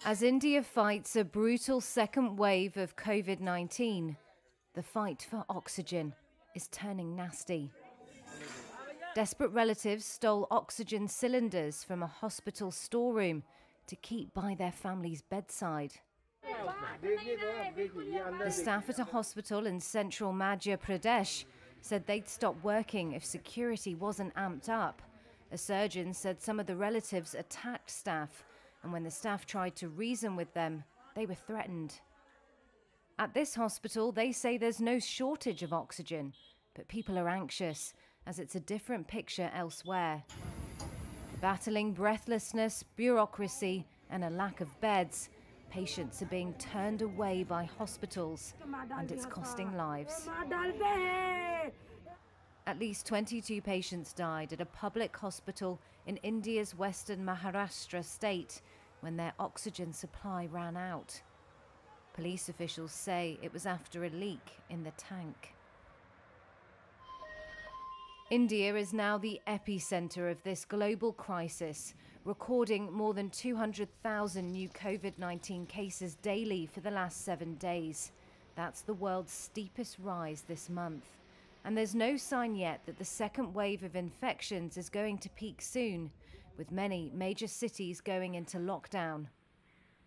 As India fights a brutal second wave of Covid-19, the fight for oxygen is turning nasty. Desperate relatives stole oxygen cylinders from a hospital storeroom to keep by their family's bedside. The staff at a hospital in central Madhya Pradesh said they'd stop working if security wasn't amped up. A surgeon said some of the relatives attacked staff, and when the staff tried to reason with them, they were threatened. At this hospital, they say there's no shortage of oxygen, but people are anxious, as it's a different picture elsewhere. Battling breathlessness, bureaucracy, and a lack of beds, patients are being turned away by hospitals, and it's costing lives. At least 22 patients died at a public hospital in India's western Maharashtra state when their oxygen supply ran out. Police officials say it was after a leak in the tank. India is now the epicenter of this global crisis, recording more than 200,000 new Covid-19 cases daily for the last 7 days. That's the world's steepest rise this month. And there's no sign yet that the second wave of infections is going to peak soon, with many major cities going into lockdown.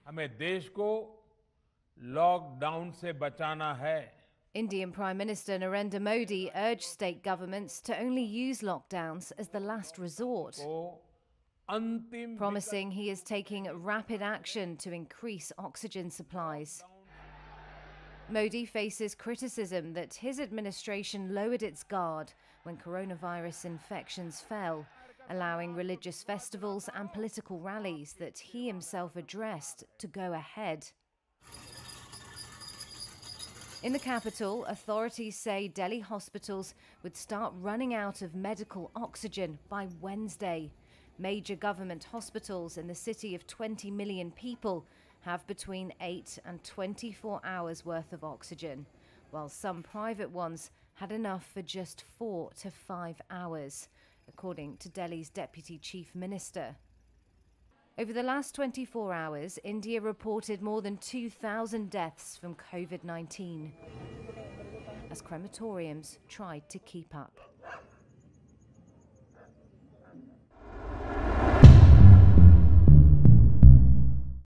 हमें देश को lockdown से बचाना है. Indian Prime Minister Narendra Modi urged state governments to only use lockdowns as the last resort, promising he is taking rapid action to increase oxygen supplies. Modi faces criticism that his administration lowered its guard when coronavirus infections fell, allowing religious festivals and political rallies that he himself addressed to go ahead. In the capital, authorities say Delhi hospitals would start running out of medical oxygen by Wednesday. Major government hospitals in the city of 20 million people have between 8 and 24 hours worth of oxygen, while some private ones had enough for just 4 to 5 hours, according to Delhi's Deputy Chief Minister. Over the last 24 hours, India reported more than 2,000 deaths from Covid-19, as crematoriums tried to keep up.